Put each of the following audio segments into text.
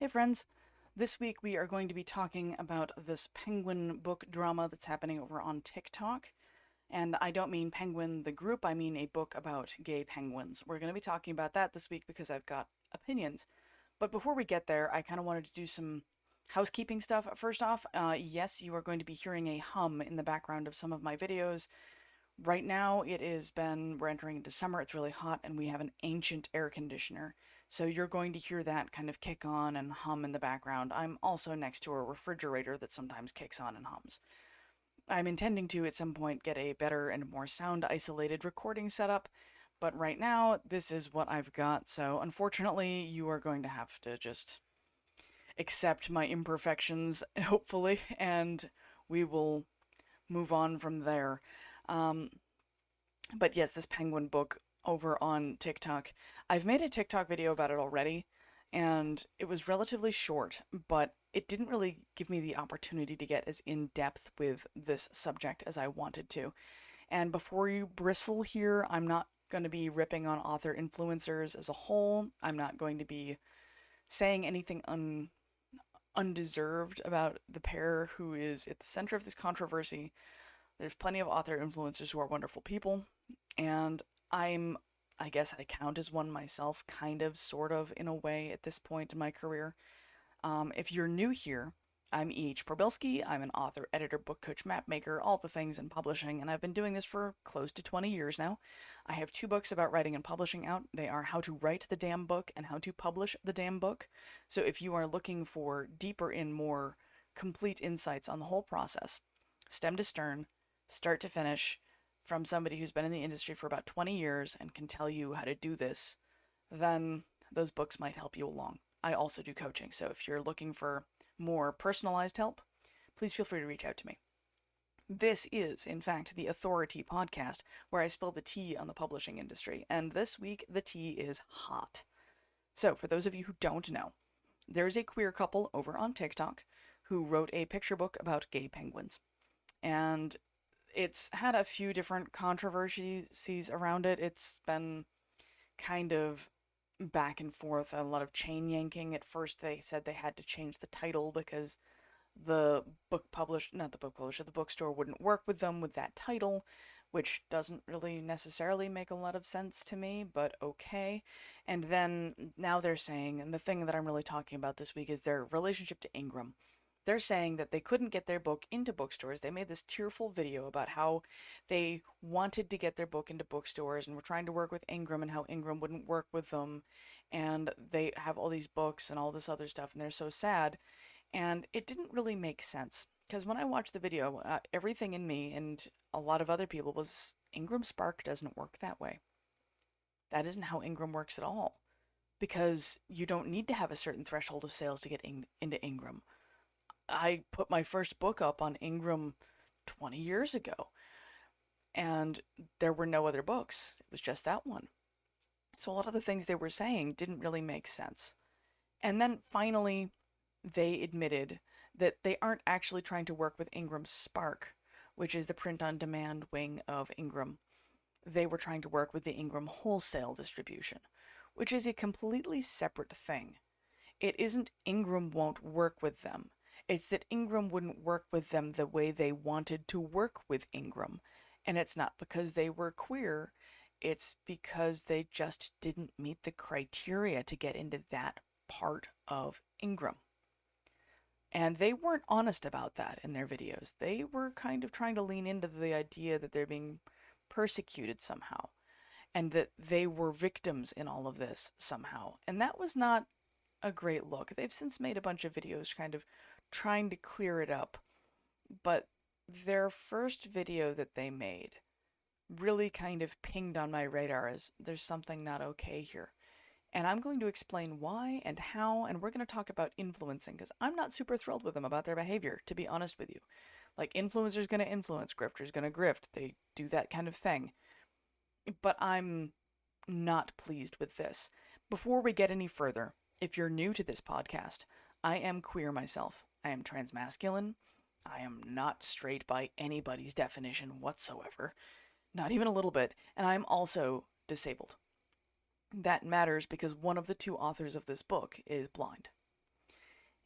Hey friends, this week we are going to be talking about this penguin book drama that's happening over on TikTok. And I don't mean Penguin the group, I mean a book about gay penguins. We're going to be talking about that this week because I've got opinions. But before we get there, I kind of wanted to do some housekeeping stuff. First off, yes, you are going to be hearing a hum in the background of some of my videos. Right now, we're entering into summer, it's really hot, and we have an ancient air conditioner. So you're going to hear that kind of kick on and hum in the background. I'm also next to a refrigerator that sometimes kicks on and hums. I'm intending to, at some point, get a better and more sound isolated recording setup, but right now, this is what I've got, so unfortunately, you are going to have to just accept my imperfections, hopefully, and we will move on from there. Um, but yes, this penguin book over on TikTok. I've made a TikTok video about it already, and it was relatively short, but it didn't really give me the opportunity to get as in depth with this subject as I wanted to. And before you bristle here, I'm not going to be ripping on author influencers as a whole. I'm not going to be saying anything undeserved about the pair who is at the center of this controversy. There's plenty of author influencers who are wonderful people, and I guess I count as one myself, kind of, sort of, in a way, at this point in my career. If you're new here, I'm E.H. Probilski. I'm an author, editor, book coach, map maker, all the things in publishing, and I've been doing this for close to 20 years now. I have 2 books about writing and publishing out. They are How to Write the Damn Book and How to Publish the Damn Book. So if you are looking for deeper and more complete insights on the whole process, stem to stern, start to finish, from somebody who's been in the industry for about 20 years and can tell you how to do this, then those books might help you along. I also do coaching, so if you're looking for more personalized help, please feel free to reach out to me. This is, in fact, the Authority podcast, where I spill the tea on the publishing industry, and this week the tea is hot. So, for those of you who don't know, there's a queer couple over on TikTok who wrote a picture book about gay penguins. And it's had a few different controversies around it. It's been kind of back and forth, a lot of chain yanking. At first, they said they had to change the title because the the bookstore wouldn't work with them with that title, which doesn't really necessarily make a lot of sense to me, but okay. And then now they're saying, and the thing that I'm really talking about this week is their relationship to Ingram. They're saying that they couldn't get their book into bookstores. They made this tearful video about how they wanted to get their book into bookstores and were trying to work with Ingram and how Ingram wouldn't work with them. And they have all these books and all this other stuff, and they're so sad. And it didn't really make sense. Because when I watched the video, everything in me and a lot of other people was Ingram Spark doesn't work that way. That isn't how Ingram works at all. Because you don't need to have a certain threshold of sales to get into Ingram. I put my first book up on Ingram 20 years ago, and there were no other books. It was just that one. So a lot of the things they were saying didn't really make sense. And then finally, they admitted that they aren't actually trying to work with Ingram Spark, which is the print-on-demand wing of Ingram. They were trying to work with the Ingram wholesale distribution, which is a completely separate thing. It isn't Ingram won't work with them. It's that Ingram wouldn't work with them the way they wanted to work with Ingram. And it's not because they were queer, it's because they just didn't meet the criteria to get into that part of Ingram. And they weren't honest about that in their videos. They were kind of trying to lean into the idea that they're being persecuted somehow, and that they were victims in all of this somehow. And that was not a great look. They've since made a bunch of videos kind of trying to clear it up, but their first video that they made really kind of pinged on my radar as there's something not okay here. And I'm going to explain why and how, and we're going to talk about influencing, because I'm not super thrilled with them about their behavior, to be honest with you. Like, influencer's going to influence, grifter's going to grift, they do that kind of thing. But I'm not pleased with this. Before we get any further, if you're new to this podcast, I am queer myself. I am transmasculine. I am not straight by anybody's definition whatsoever. Not even a little bit. And I'm also disabled. That matters because one of the 2 authors of this book is blind.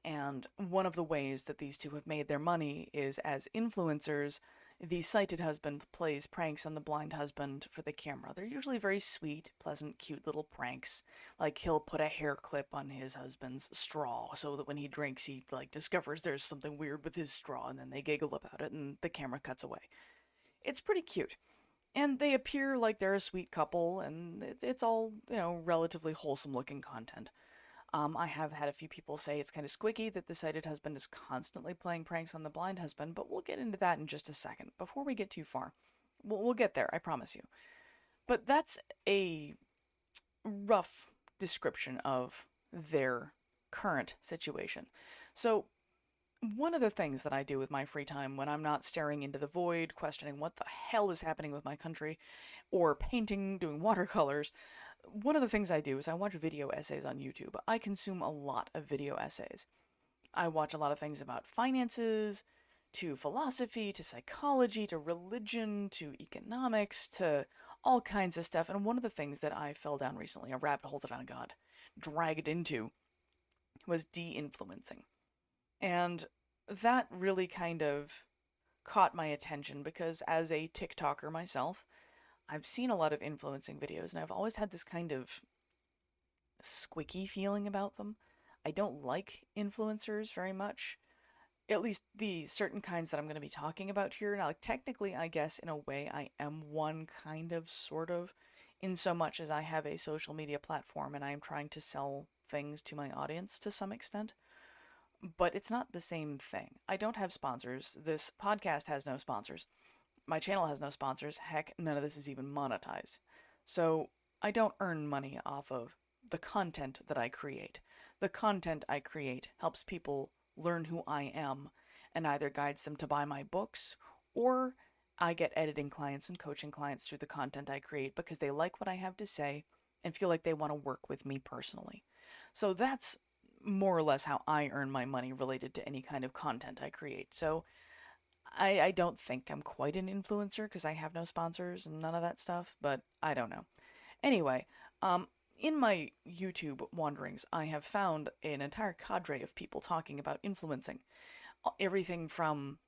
And one of the ways that these two have made their money is as influencers. The sighted husband plays pranks on the blind husband for the camera. They're usually very sweet, pleasant, cute little pranks. Like he'll put a hair clip on his husband's straw so that when he drinks he discovers there's something weird with his straw, and then they giggle about it and the camera cuts away. It's pretty cute. And they appear like they're a sweet couple, and it's all, relatively wholesome looking content. I have had a few people say it's kind of squicky that the sighted husband is constantly playing pranks on the blind husband, but we'll get into that in just a second. Before we get too far, we'll get there, I promise you. But that's a rough description of their current situation. So, one of the things that I do with my free time when I'm not staring into the void, questioning what the hell is happening with my country, or painting, doing watercolors, one of the things I do is I watch video essays on YouTube. I consume a lot of video essays. I watch a lot of things about finances, to philosophy, to psychology, to religion, to economics, to all kinds of stuff. And one of the things that I fell down recently, a rabbit hole that I got dragged into, was de-influencing. And that really kind of caught my attention because as a TikToker myself, I've seen a lot of influencing videos, and I've always had this kind of squicky feeling about them. I don't like influencers very much. At least the certain kinds that I'm going to be talking about here. Now, technically, I guess, in a way, I am one kind of, sort of, in so much as I have a social media platform and I am trying to sell things to my audience to some extent. But it's not the same thing. I don't have sponsors. This podcast has no sponsors. My channel has no sponsors. Heck, none of this is even monetized. So I don't earn money off of the content that I create. The content I create helps people learn who I am and either guides them to buy my books, or I get editing clients and coaching clients through the content I create because they like what I have to say and feel like they want to work with me personally. So that's more or less how I earn my money related to any kind of content I create. So I don't think I'm quite an influencer because I have no sponsors and none of that stuff, but I don't know. Anyway, in my YouTube wanderings, I have found an entire cadre of people talking about influencing. Everything from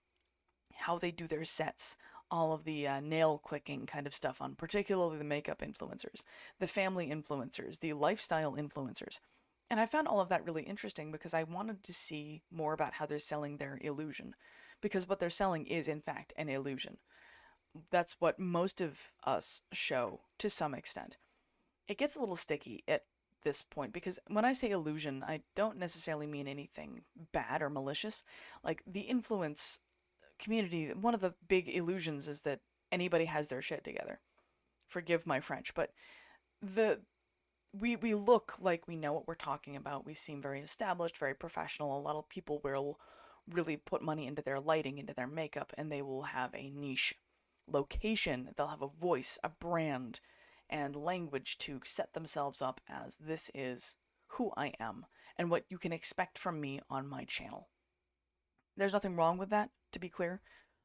how they do their sets, all of the nail clicking kind of stuff on particularly the makeup influencers, the family influencers, the lifestyle influencers. And I found all of that really interesting because I wanted to see more about how they're selling their illusion. Because what they're selling is, in fact, an illusion. That's what most of us show, to some extent. It gets a little sticky at this point, because when I say illusion, I don't necessarily mean anything bad or malicious. Like, the influence community, one of the big illusions is that anybody has their shit together. Forgive my French, but we look like we know what we're talking about. We seem very established, very professional. A lot of people will really put money into their lighting, into their makeup, and they will have a niche location. They'll have a voice, a brand, and language to set themselves up as this is who I am and what you can expect from me on my channel. There's nothing wrong with that, to be clear.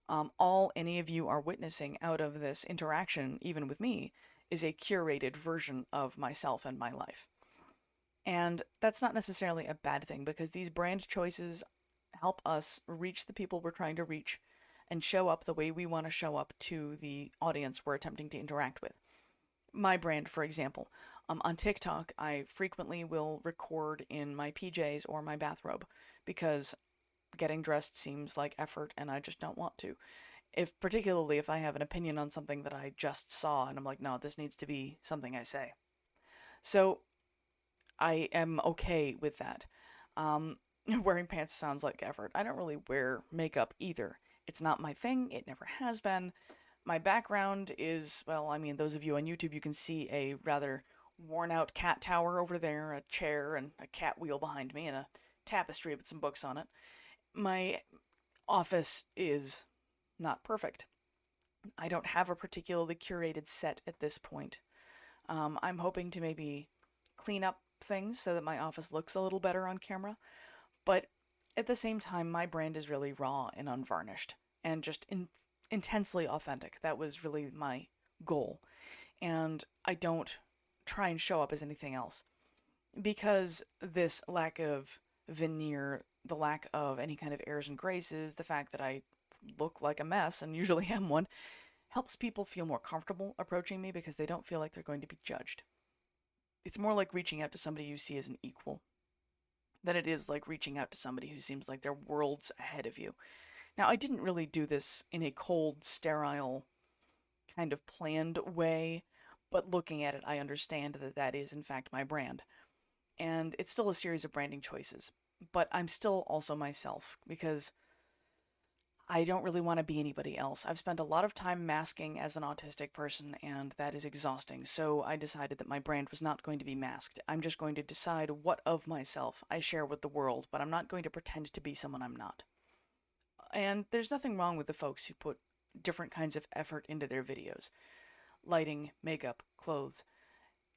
All any of you are witnessing out of this interaction, even with me, is a curated version of myself and my life. And that's not necessarily a bad thing, because these brand choices help us reach the people we're trying to reach and show up the way we want to show up to the audience we're attempting to interact with. My brand, for example, on TikTok, I frequently will record in my PJs or my bathrobe because getting dressed seems like effort and I just don't want to. Particularly if I have an opinion on something that I just saw and I'm like, no, this needs to be something I say. So I am okay with that. Wearing pants sounds like effort. I don't really wear makeup either. It's not my thing. It never has been. My background is, well, I mean, those of you on YouTube, you can see a rather worn out cat tower over there, a chair and a cat wheel behind me, and a tapestry with some books on it. My office is not perfect. I don't have a particularly curated set at this point. I'm hoping to maybe clean up things so that my office looks a little better on camera. But at the same time, my brand is really raw and unvarnished and just intensely authentic. That was really my goal. And I don't try and show up as anything else. Because this lack of veneer, the lack of any kind of airs and graces, the fact that I look like a mess and usually am one, helps people feel more comfortable approaching me because they don't feel like they're going to be judged. It's more like reaching out to somebody you see as an equal than it is like reaching out to somebody who seems like they're worlds ahead of you. Now, I didn't really do this in a cold, sterile, kind of planned way, but looking at it, I understand that that is, in fact, my brand. And it's still a series of branding choices, but I'm still also myself because I don't really want to be anybody else. I've spent a lot of time masking as an autistic person, and that is exhausting. So I decided that my brand was not going to be masked. I'm just going to decide what of myself I share with the world, but I'm not going to pretend to be someone I'm not. And there's nothing wrong with the folks who put different kinds of effort into their videos: lighting, makeup, clothes,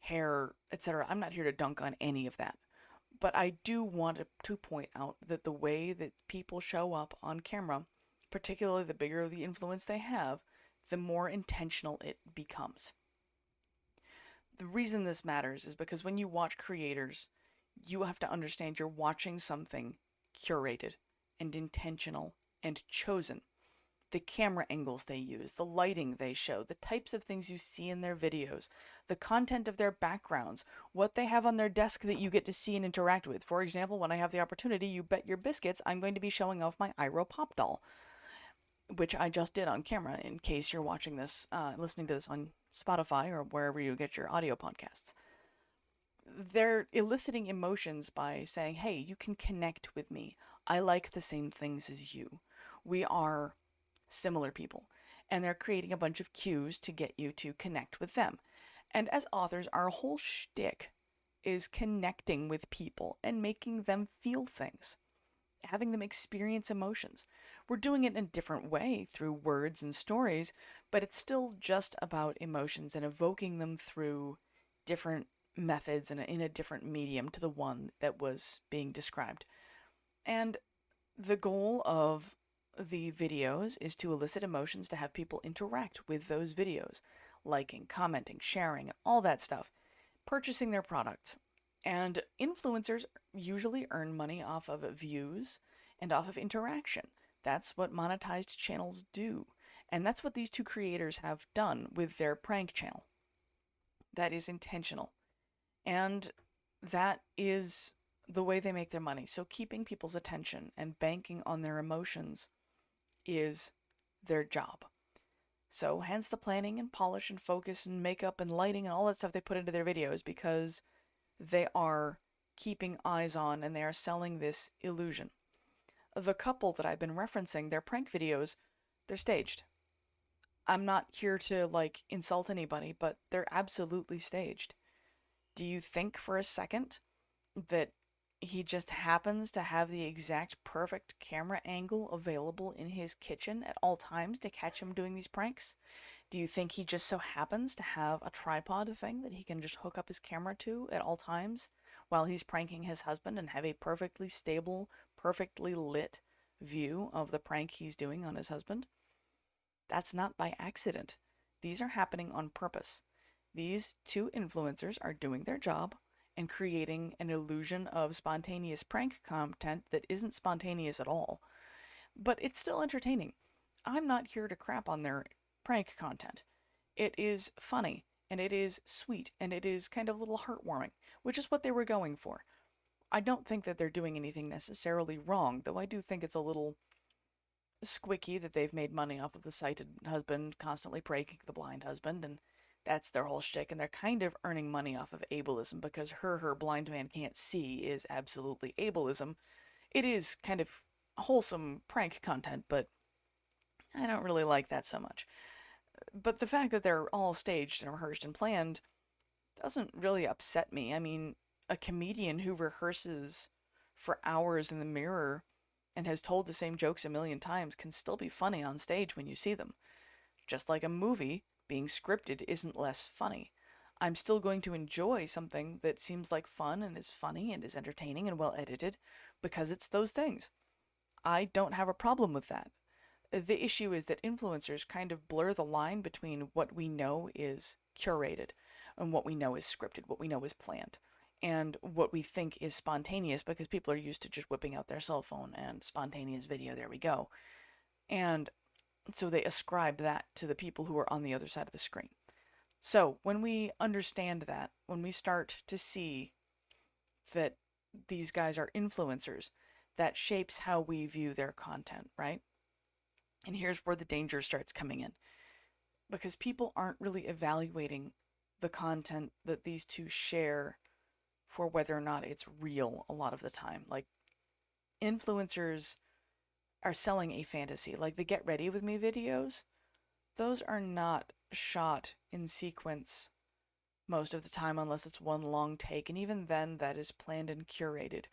hair, etc. I'm not here to dunk on any of that. But I do want to point out that the way that people show up on camera, particularly the bigger the influence they have, the more intentional it becomes. The reason this matters is because when you watch creators, you have to understand you're watching something curated and intentional and chosen. The camera angles they use, the lighting they show, the types of things you see in their videos, the content of their backgrounds, what they have on their desk that you get to see and interact with. For example, when I have the opportunity, you bet your biscuits, I'm going to be showing off my Iroh Pop doll, which I just did on camera in case you're watching this, listening to this on Spotify or wherever you get your audio podcasts. They're eliciting emotions by saying, hey, you can connect with me. I like the same things as you. We are similar people. And they're creating a bunch of cues to get you to connect with them. And as authors, our whole shtick is connecting with people and making them feel things, having them experience emotions. We're doing it in a different way through words and stories, but it's still just about emotions and evoking them through different methods and in a different medium to the one that was being described. And the goal of the videos is to elicit emotions, to have people interact with those videos, liking, commenting, sharing, all that stuff, purchasing their products. And influencers usually earn money off of views and off of interaction. That's what monetized channels do. And that's what these two creators have done with their prank channel. That is intentional. And that is the way they make their money. So keeping people's attention and banking on their emotions is their job. So hence the planning and polish and focus and makeup and lighting and all that stuff they put into their videos, because they are keeping eyes on and they are selling this illusion. The couple that I've been referencing, their prank videos, they're staged. I'm not here to insult anybody, but they're absolutely staged. Do you think for a second that he just happens to have the exact perfect camera angle available in his kitchen at all times to catch him doing these pranks? Do you think he just so happens to have a tripod thing that he can just hook up his camera to at all times while he's pranking his husband and have a perfectly stable, perfectly lit view of the prank he's doing on his husband? That's not by accident. These are happening on purpose. These two influencers are doing their job and creating an illusion of spontaneous prank content that isn't spontaneous at all. But it's still entertaining. I'm not here to crap on their prank content. It is funny, and it is sweet, and it is kind of a little heartwarming, which is what they were going for. I don't think that they're doing anything necessarily wrong, though I do think it's a little squicky that they've made money off of the sighted husband constantly pranking the blind husband, and that's their whole shtick, and they're kind of earning money off of ableism, because her blind man can't see is absolutely ableism. It is kind of wholesome prank content, but I don't really like that so much. But the fact that they're all staged and rehearsed and planned doesn't really upset me. I mean, a comedian who rehearses for hours in the mirror and has told the same jokes a million times can still be funny on stage when you see them. Just like a movie being scripted isn't less funny. I'm still going to enjoy something that seems like fun and is funny and is entertaining and well edited because it's those things. I don't have a problem with that. The issue is that influencers kind of blur the line between what we know is curated and what we know is scripted, what we know is planned. and what we think is spontaneous, because people are used to just whipping out their cell phone and spontaneous video, there we go. And so they ascribe that to the people who are on the other side of the screen. So when we understand that, when we start to see that these guys are influencers, that shapes how we view their content, right? And here's where the danger starts coming in. Because people aren't really evaluating the content that these two share for whether or not it's real a lot of the time. Like, influencers are selling a fantasy. Like the Get Ready With Me videos, those are not shot in sequence most of the time unless it's one long take, and even then that is planned and curated.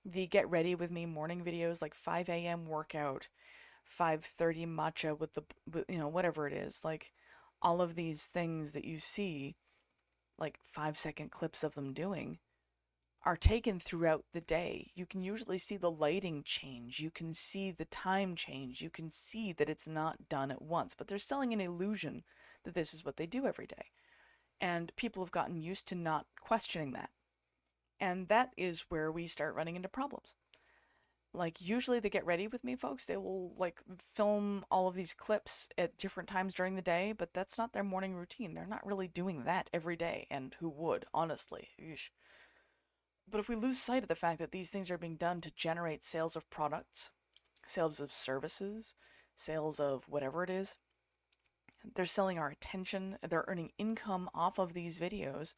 The Get Ready With Me morning videos, like 5 a.m. workout, 5:30 matcha with the, whatever it is, like all of these things that you see, like 5-second clips of them doing, are taken throughout the day. You can usually see the lighting change. You can see the time change. You can see that it's not done at once, but they're selling an illusion that this is what they do every day. And people have gotten used to not questioning that. And that is where we start running into problems. Like, usually the Get Ready With Me folks, they will like film all of these clips at different times during the day, but that's not their morning routine. They're not really doing that every day, and who would, honestly? Eesh. But if we lose sight of the fact that these things are being done to generate sales of products, sales of services, sales of whatever it is, they're selling our attention, they're earning income off of these videos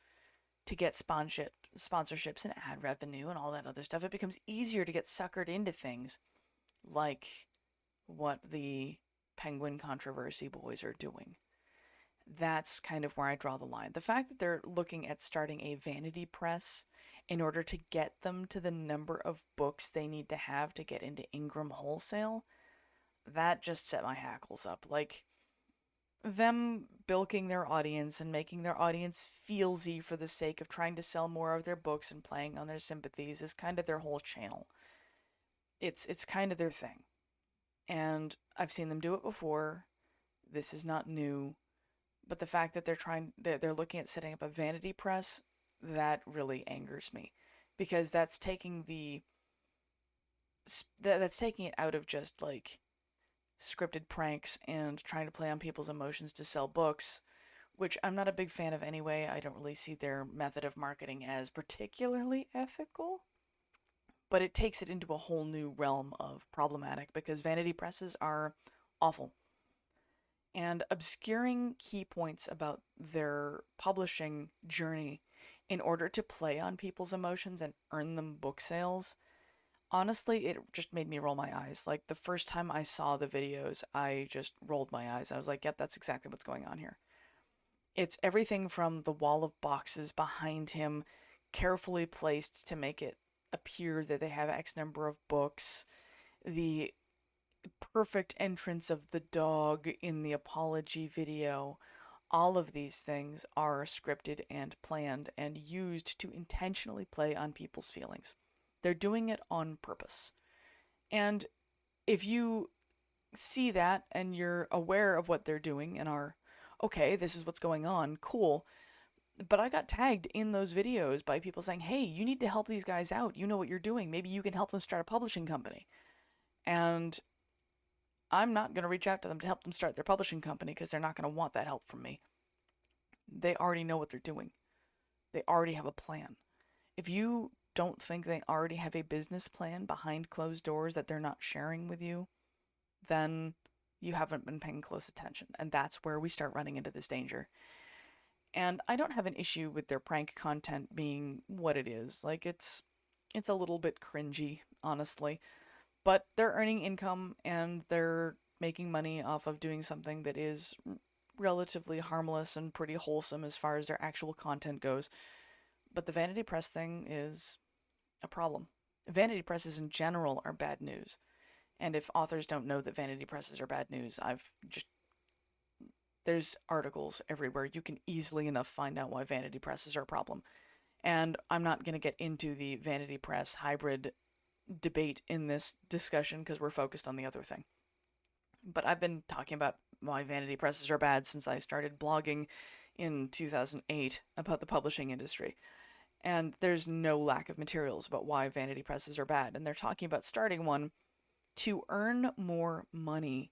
to get sponsorships and ad revenue and all that other stuff. It becomes easier to get suckered into things like what the Penguin Controversy boys are doing. That's kind of where I draw the line. The fact that they're looking at starting a vanity press in order to get them to the number of books they need to have to get into Ingram Wholesale, that just set my hackles up. Like, them bilking their audience and making their audience feelsy for the sake of trying to sell more of their books and playing on their sympathies is kind of their whole channel. It's kind of their thing. And I've seen them do it before. This is not new. But the fact that they're looking at setting up a vanity press, that really angers me, because that's taking it out of just like scripted pranks and trying to play on people's emotions to sell books, which I'm not a big fan of anyway. I don't really see their method of marketing as particularly ethical, but it takes it into a whole new realm of problematic, because vanity presses are awful. And obscuring key points about their publishing journey in order to play on people's emotions and earn them book sales, honestly, it just made me roll my eyes. Like, the first time I saw the videos, I just rolled my eyes. I was like, yep, that's exactly what's going on here. It's everything from the wall of boxes behind him, carefully placed to make it appear that they have X number of books, the perfect entrance of the dog in the apology video. All of these things are scripted and planned and used to intentionally play on people's feelings. They're doing it on purpose. And if you see that and you're aware of what they're doing and are, okay, this is what's going on, cool. But I got tagged in those videos by people saying, hey, you need to help these guys out. You know what you're doing. Maybe you can help them start a publishing company. And I'm not going to reach out to them to help them start their publishing company, because they're not going to want that help from me. They already know what they're doing. They already have a plan. If you don't think they already have a business plan behind closed doors that they're not sharing with you, then you haven't been paying close attention. And that's where we start running into this danger. And I don't have an issue with their prank content being what it is. Like, it's a little bit cringy, honestly. But they're earning income and they're making money off of doing something that is relatively harmless and pretty wholesome as far as their actual content goes. But the vanity press thing is a problem. Vanity presses in general are bad news. And if authors don't know that vanity presses are bad news, there's articles everywhere. You can easily enough find out why vanity presses are a problem. And I'm not going to get into the vanity press hybrid debate in this discussion because we're focused on the other thing. But I've been talking about why vanity presses are bad since I started blogging in 2008 about the publishing industry. And there's no lack of materials about why vanity presses are bad. And they're talking about starting one to earn more money,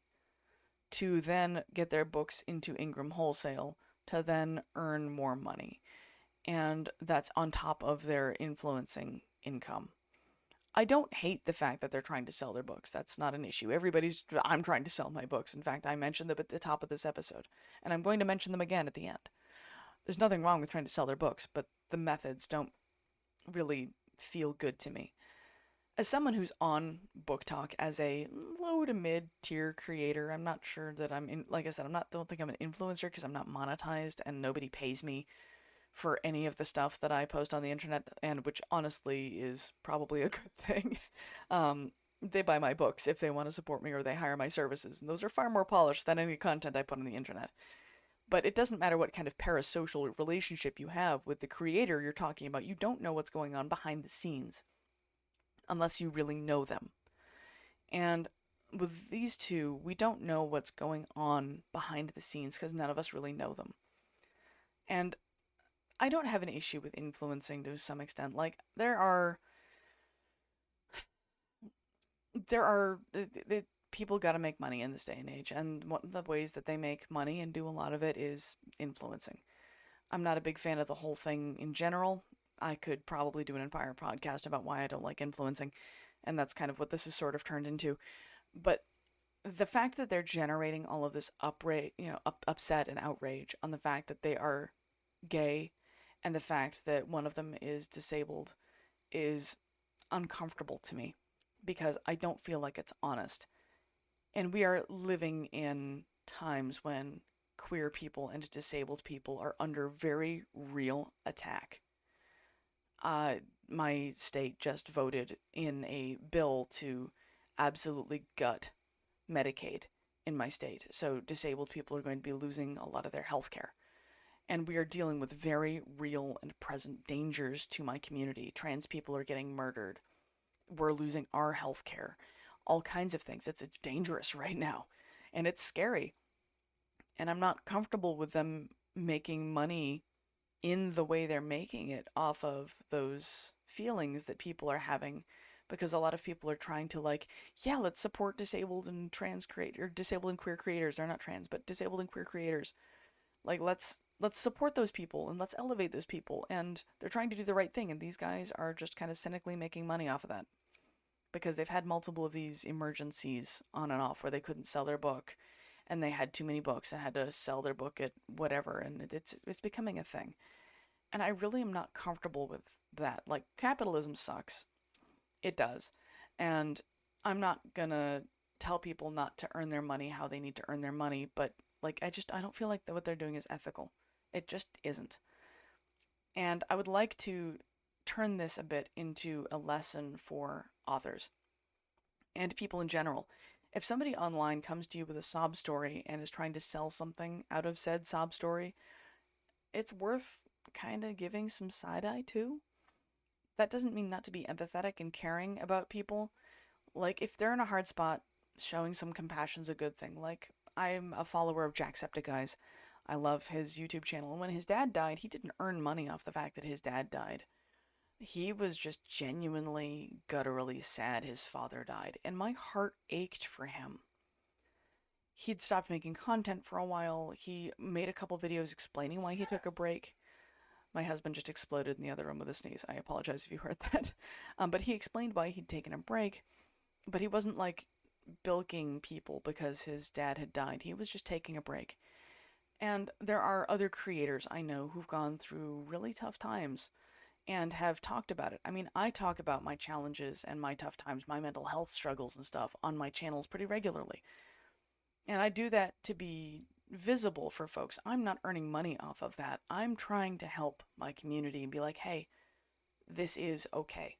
to then get their books into Ingram Wholesale, to then earn more money. And that's on top of their influencing income. I don't hate the fact that they're trying to sell their books. That's not an issue. I'm trying to sell my books. In fact, I mentioned them at the top of this episode, and I'm going to mention them again at the end. There's nothing wrong with trying to sell their books, but the methods don't really feel good to me. As someone who's on Book Talk as a low to mid tier creator, I'm not sure that I'm in, like I said, don't think I'm an influencer because I'm not monetized and nobody pays me for any of the stuff that I post on the internet, and which honestly is probably a good thing. They buy my books if they want to support me, or they hire my services, and those are far more polished than any content I put on the internet. But it doesn't matter what kind of parasocial relationship you have with the creator you're talking about, you don't know what's going on behind the scenes unless you really know them. And with these two, we don't know what's going on behind the scenes because none of us really know them. And I don't have an issue with influencing to some extent. Like, there are people got to make money in this day and age, and one of the ways that they make money and do a lot of it is influencing. I'm not a big fan of the whole thing in general. I could probably do an entire podcast about why I don't like influencing, and that's kind of what this is sort of turned into. But the fact that they're generating all of this upset and outrage on the fact that they are gay and the fact that one of them is disabled is uncomfortable to me because I don't feel like it's honest. And we are living in times when queer people and disabled people are under very real attack. My state just voted in a bill to absolutely gut Medicaid in my state. So disabled people are going to be losing a lot of their health care. And we are dealing with very real and present dangers to my community. Trans people are getting murdered. We're losing our health care. All kinds of things. It's dangerous right now. And it's scary. And I'm not comfortable with them making money in the way they're making it off of those feelings that people are having, because a lot of people are trying to, like, yeah, let's support disabled and disabled and queer creators. They're not trans, but disabled and queer creators. Like, let's support those people and let's elevate those people. And they're trying to do the right thing, and these guys are just kind of cynically making money off of that because they've had multiple of these emergencies on and off where they couldn't sell their book, and they had too many books and had to sell their book at whatever, and it's becoming a thing. And I really am not comfortable with that. Like, capitalism sucks. It does. And I'm not gonna tell people not to earn their money how they need to earn their money, but like, I don't feel like what they're doing is ethical. It just isn't. And I would like to turn this a bit into a lesson for authors and people in general. If somebody online comes to you with a sob story and is trying to sell something out of said sob story, it's worth kind of giving some side eye to. That doesn't mean not to be empathetic and caring about people. Like, if they're in a hard spot, showing some compassion's a good thing. Like, I'm a follower of Jacksepticeye. I love his YouTube channel. And when his dad died, he didn't earn money off the fact that his dad died. He was just genuinely, gutturally sad his father died. And my heart ached for him. He'd stopped making content for a while. He made a couple videos explaining why he took a break. My husband just exploded in the other room with a sneeze. I apologize if you heard that. But he explained why he'd taken a break. But he wasn't, like, bilking people because his dad had died. He was just taking a break. And there are other creators I know who've gone through really tough times and have talked about it. I mean, I talk about my challenges and my tough times, my mental health struggles and stuff on my channels pretty regularly. And I do that to be visible for folks. I'm not earning money off of that. I'm trying to help my community and be like, hey, this is okay.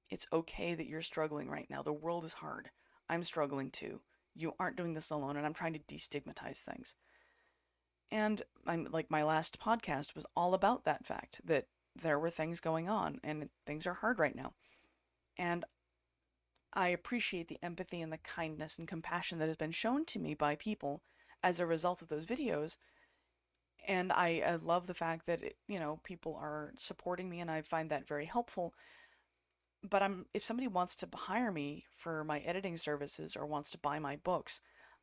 It's okay that you're struggling right now. The world is hard. I'm struggling too. You aren't doing this alone, and I'm trying to destigmatize things. And my last podcast was all about that fact, that there were things going on, and things are hard right now. And I appreciate the empathy and the kindness and compassion that has been shown to me by people as a result of those videos. And I love the fact that, people are supporting me, and I find that very helpful. But if somebody wants to hire me for my editing services or wants to buy my books,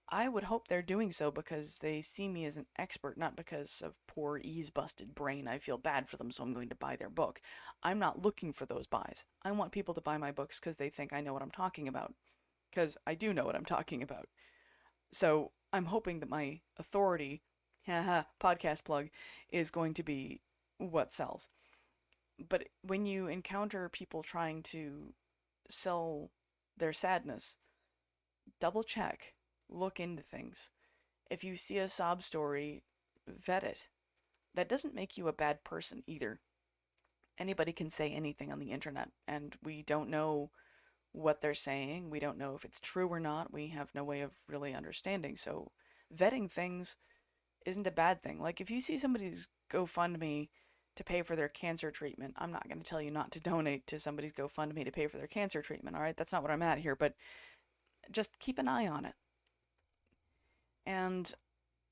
I would hope they're doing so because they see me as an expert, not because of poor ease busted brain. I feel bad for them, so I'm going to buy their book. I'm not looking for those buys. I want people to buy my books because they think I know what I'm talking about. Because I do know what I'm talking about. So I'm hoping that my authority, haha, podcast plug, is going to be what sells. But when you encounter people trying to sell their sadness, double check, look into things. If you see a sob story, vet it. That doesn't make you a bad person either. Anybody can say anything on the internet, and we don't know what they're saying. We don't know if it's true or not. We have no way of really understanding. So, vetting things isn't a bad thing. Like, if you see somebody's GoFundMe to pay for their cancer treatment, I'm not going to tell you not to donate to somebody's GoFundMe to pay for their cancer treatment, all right? That's not what I'm at here, but just keep an eye on it. And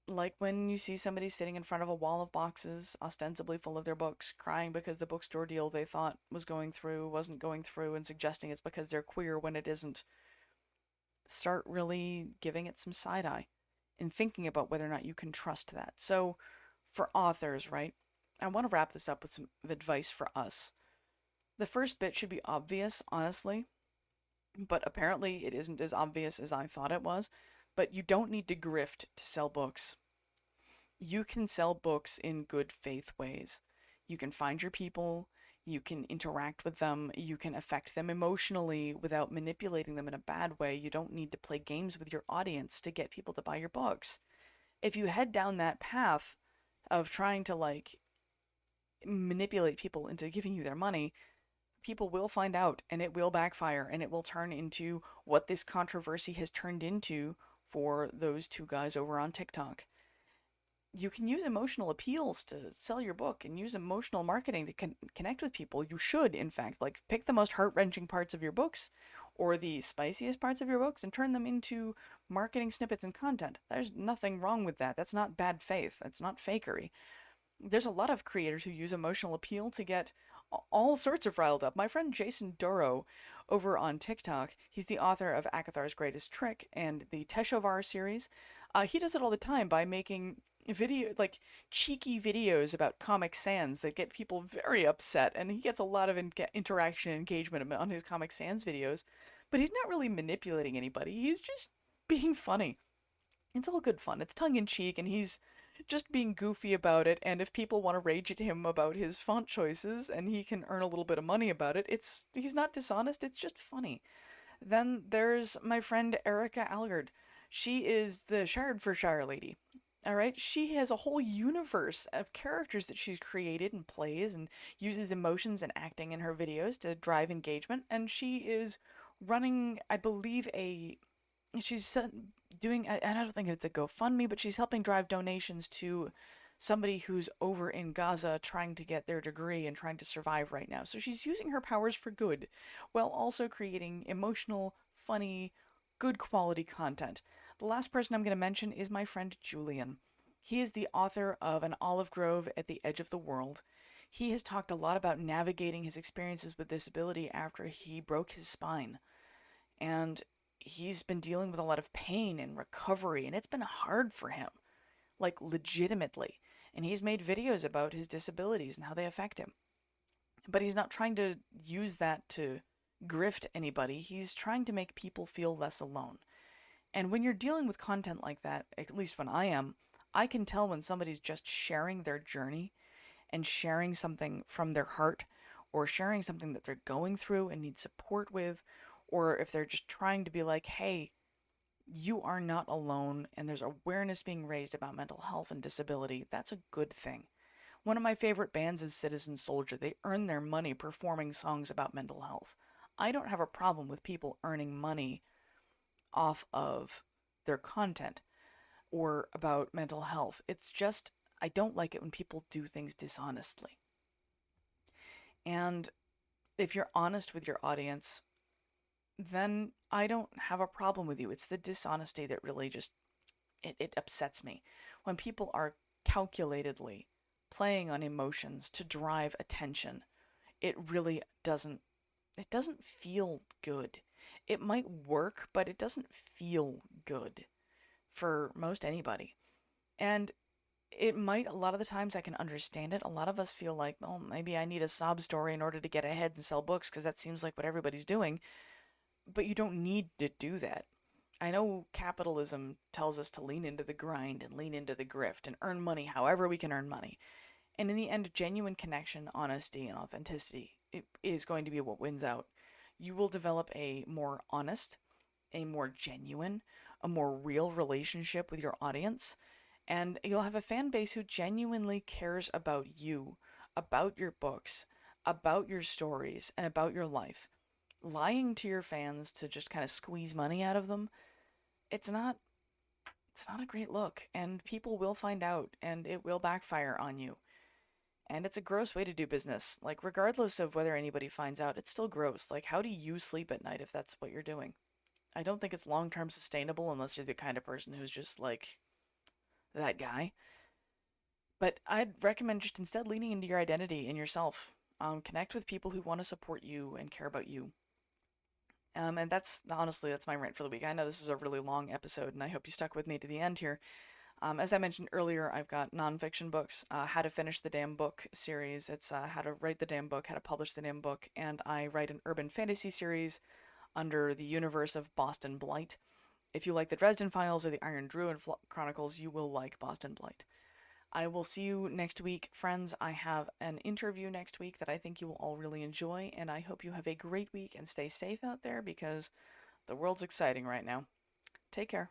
like when you see somebody sitting in front of a wall of boxes, ostensibly full of their books, crying because the bookstore deal they thought was going through wasn't going through, and suggesting it's because they're queer when it isn't, start really giving it some side eye and thinking about whether or not you can trust that. So, for authors, right, I want to wrap this up with some advice for us. The first bit should be obvious, honestly, but apparently it isn't as obvious as I thought it was. But you don't need to grift to sell books. You can sell books in good faith ways. You can find your people, you can interact with them, you can affect them emotionally without manipulating them in a bad way. You don't need to play games with your audience to get people to buy your books. If you head down that path of trying to manipulate people into giving you their money, people will find out, and it will backfire, and it will turn into what this controversy has turned into for those two guys over on TikTok. You can use emotional appeals to sell your book and use emotional marketing to connect with people. You should, in fact, pick the most heart-wrenching parts of your books or the spiciest parts of your books and turn them into marketing snippets and content. There's nothing wrong with that. That's not bad faith. That's not fakery. There's a lot of creators who use emotional appeal to get all sorts of riled up. My friend Jason Duro over on TikTok, he's the author of Akathar's Greatest Trick and the Teshovar series. He does it all the time by making cheeky videos about Comic Sans that get people very upset, and he gets a lot of interaction and engagement on his Comic Sans videos, but he's not really manipulating anybody. He's just being funny. It's all good fun. It's tongue-in-cheek, and he's just being goofy about it, and if people want to rage at him about his font choices and he can earn a little bit of money about it, he's not dishonest, it's just funny. Then there's my friend Erica Algard. She is the Shire lady. All right, she has a whole universe of characters that she's created and plays and uses emotions and acting in her videos to drive engagement. And she is running, I believe, she's doing, I don't think it's a GoFundMe, but she's helping drive donations to somebody who's over in Gaza trying to get their degree and trying to survive right now. So she's using her powers for good while also creating emotional, funny, good quality content. The last person I'm going to mention is my friend Julian. He is the author of An Olive Grove at the Edge of the World. He has talked a lot about navigating his experiences with disability after he broke his spine. And he's been dealing with a lot of pain and recovery, and it's been hard for him, like legitimately. And he's made videos about his disabilities and how they affect him. But he's not trying to use that to grift anybody. He's trying to make people feel less alone. And when you're dealing with content like that, at least when I am, I can tell when somebody's just sharing their journey and sharing something from their heart, or sharing something that they're going through and need support with, or if they're just trying to be like, hey, you are not alone, and there's awareness being raised about mental health and disability. That's a good thing. One of my favorite bands is Citizen Soldier. They earn their money performing songs about mental health. I don't have a problem with people earning money off of their content or about mental health. It's just, I don't like it when people do things dishonestly. And if you're honest with your audience, then I don't have a problem with you. It's the dishonesty that really just, it upsets me. When people are calculatedly playing on emotions to drive attention, it really doesn't feel good. It might work, but it doesn't feel good for most anybody. And it might, a lot of the times I can understand it. A lot of us feel like, oh, maybe I need a sob story in order to get ahead and sell books because that seems like what everybody's doing. But you don't need to do that. I know capitalism tells us to lean into the grind and lean into the grift and earn money however we can earn money. And in the end, genuine connection, honesty, and authenticity is going to be what wins out. You will develop a more honest, a more genuine, a more real relationship with your audience, and you'll have a fan base who genuinely cares about you, about your books, about your stories, and about your life. Lying to your fans to just kind of squeeze money out of them, it's not it's not a great look, and people will find out, and it will backfire on you. And it's a gross way to do business. Like, regardless of whether anybody finds out, it's still gross. Like, how do you sleep at night if that's what you're doing? I don't think it's long term sustainable unless you're the kind of person who's just like that guy. But I'd recommend just instead leaning into your identity and yourself. Connect with people who want to support you and care about you. And that's honestly, that's my rant for the week. I know this is a really long episode, and I hope you stuck with me to the end here. As I mentioned earlier, I've got nonfiction books, How to Finish the Damn Book series. It's How to Write the Damn Book, How to Publish the Damn Book, and I write an urban fantasy series under the universe of Boston Blight. If you like the Dresden Files or the Iron Druid Chronicles, you will like Boston Blight. I will see you next week, friends. I have an interview next week that I think you will all really enjoy, and I hope you have a great week and stay safe out there because the world's exciting right now. Take care.